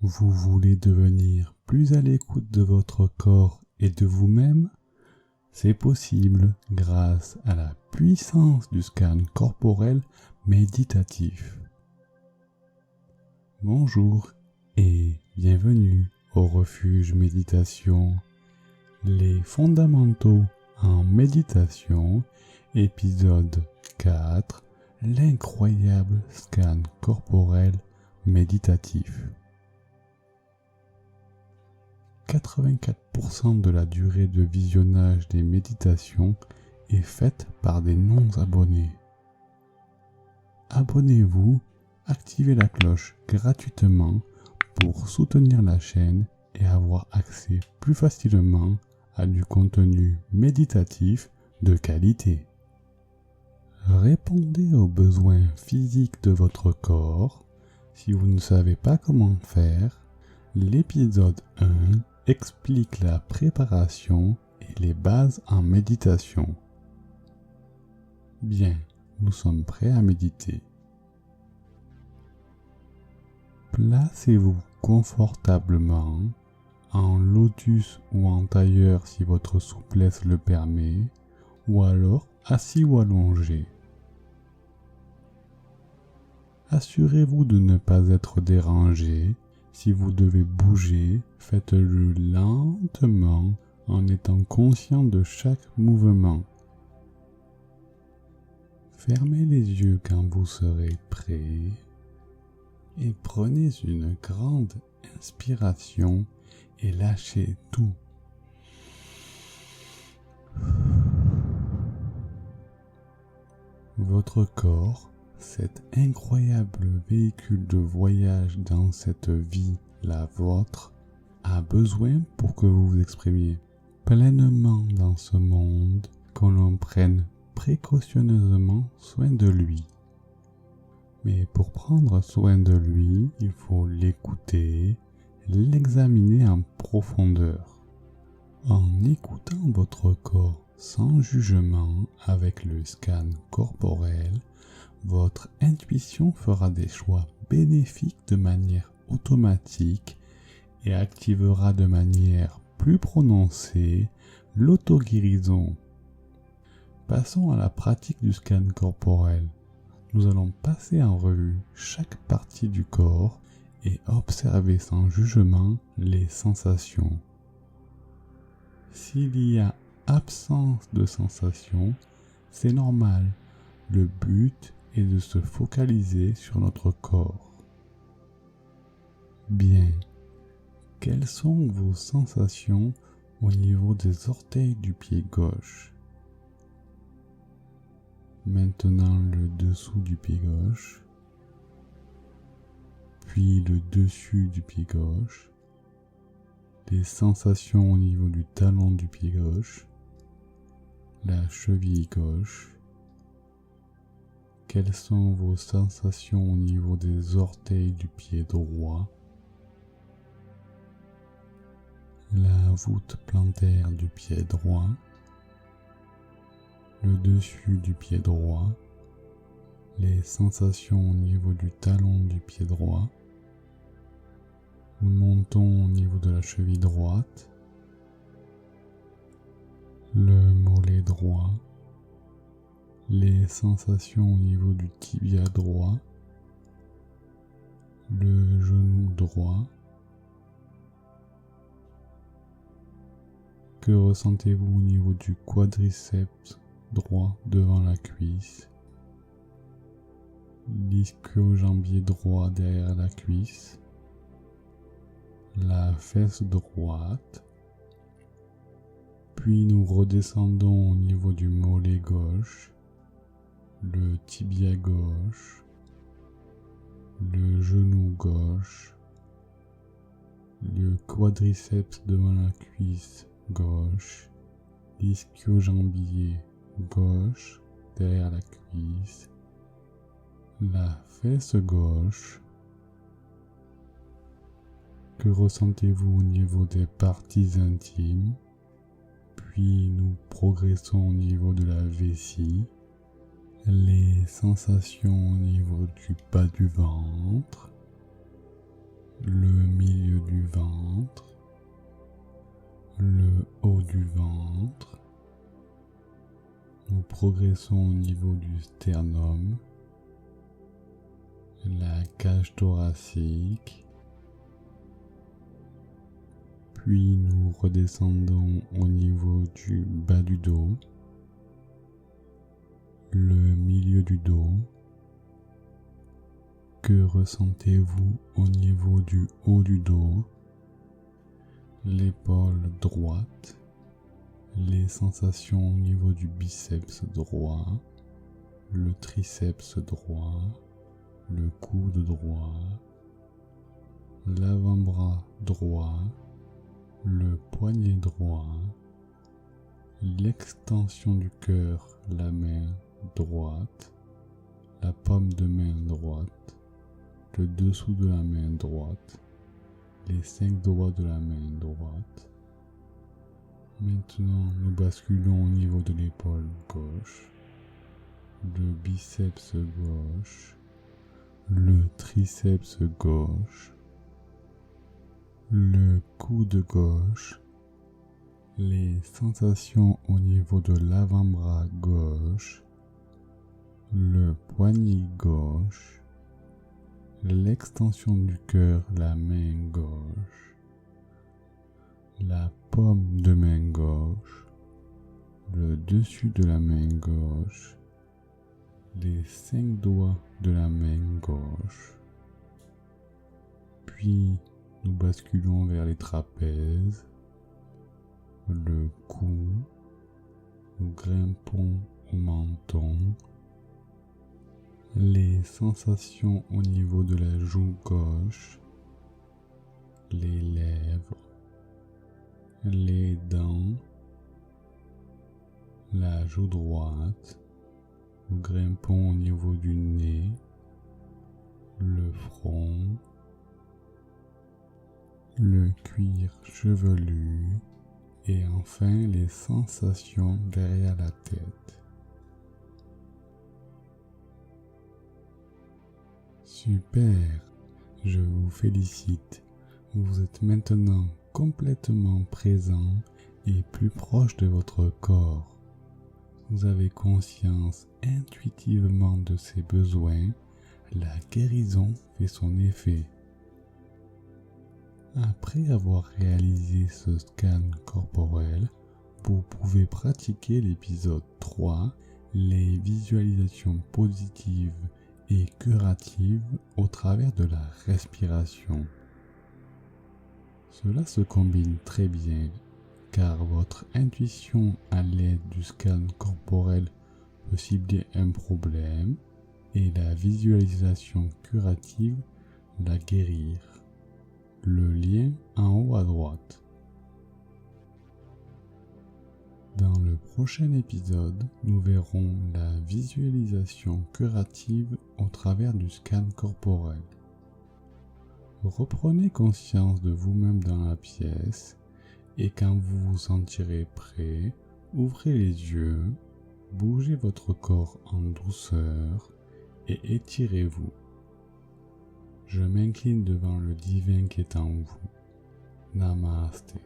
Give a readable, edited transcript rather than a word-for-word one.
Vous voulez devenir plus à l'écoute de votre corps et de vous-même? C'est possible grâce à la puissance du scan corporel méditatif. Bonjour et bienvenue au refuge méditation. Les fondamentaux en méditation, épisode 4, l'incroyable scan corporel méditatif. 84% de la durée de visionnage des méditations est faite par des non-abonnés. Abonnez-vous, activez la cloche gratuitement pour soutenir la chaîne et avoir accès plus facilement à du contenu méditatif de qualité. Répondez aux besoins physiques de votre corps. Si vous ne savez pas comment faire, l'épisode 1 explique la préparation et les bases en méditation. Bien, nous sommes prêts à méditer. Placez-vous confortablement, en lotus ou en tailleur si votre souplesse le permet, ou alors assis ou allongé. Assurez-vous de ne pas être dérangé. Si vous devez bouger, faites-le lentement en étant conscient de chaque mouvement. Fermez les yeux quand vous serez prêt et prenez une grande inspiration et lâchez tout. Votre corps, cet incroyable véhicule de voyage dans cette vie, la vôtre, a besoin pour que vous vous exprimiez pleinement dans ce monde, que l'on prenne précautionneusement soin de lui. Mais pour prendre soin de lui, il faut l'écouter, l'examiner en profondeur. En écoutant votre corps sans jugement avec le scan corporel, votre intuition fera des choix bénéfiques de manière automatique et activera de manière plus prononcée l'auto-guérison. Passons à la pratique du scan corporel. Nous allons passer en revue chaque partie du corps et observer sans jugement les sensations. S'il y a absence de sensations, c'est normal. Le but est de se focaliser sur notre corps. Bien, quelles sont vos sensations au niveau des orteils du pied gauche? Maintenant le dessous du pied gauche, puis le dessus du pied gauche, les sensations au niveau du talon du pied gauche, la cheville gauche. Quelles sont vos sensations au niveau des orteils du pied droit, la voûte plantaire du pied droit, le dessus du pied droit, les sensations au niveau du talon du pied droit, le menton au niveau de la cheville droite, le mollet droit, les sensations au niveau du tibia droit, le genou droit. Que ressentez-vous au niveau du quadriceps droit devant la cuisse, l'ischio-jambier droit derrière la cuisse, la fesse droite, puis nous redescendons au niveau du mollet gauche, le tibia gauche, le genou gauche, le quadriceps devant la cuisse gauche, l'ischio-jambier gauche derrière la cuisse, la fesse gauche. Que ressentez-vous au niveau des parties intimes? Puis nous progressons au niveau de la vessie, les sensations au niveau du bas du ventre, le milieu milieu du ventre, le haut du ventre. Nous progressons au niveau du sternum, la cage thoracique, puis nous redescendons au niveau du bas du dos, le milieu du dos. Que ressentez-vous au niveau du haut du dos, l'épaule droite, les sensations au niveau du biceps droit, le triceps droit, le coude droit, l'avant-bras droit, le poignet droit, l'extension du cœur, la main droite, la paume de main droite, le dessous de la main droite, les 5 doigts de la main droite. Maintenant, nous basculons au niveau de l'épaule gauche, le biceps gauche, le triceps gauche, le coude gauche, les sensations au niveau de l'avant-bras gauche, le poignet gauche, l'extension du cœur, la main gauche, la paume de main gauche, le dessus de la main gauche, les 5 doigts de la main gauche. Puis nous basculons vers les trapèzes, le cou, nous grimpons au menton, les sensations au niveau de la joue gauche, les lèvres, les dents, la joue droite, nous grimpons au niveau du nez, le front, le cuir chevelu et enfin les sensations derrière la tête. Super, je vous félicite. Vous êtes maintenant complètement présent et plus proche de votre corps. Vous avez conscience intuitivement de ses besoins. La guérison fait son effet. Après avoir réalisé ce scan corporel, vous pouvez pratiquer l'épisode 3, les visualisations positives et curatives au travers de la respiration. Cela se combine très bien car votre intuition à l'aide du scan corporel peut cibler un problème et la visualisation curative la guérir. Le lien en haut à droite. Dans le prochain épisode, nous verrons la visualisation curative au travers du scan corporel. Reprenez conscience de vous-même dans la pièce et quand vous vous sentirez prêt, ouvrez les yeux, bougez votre corps en douceur et étirez-vous. Je m'incline devant le divin qui est en vous. Namasté.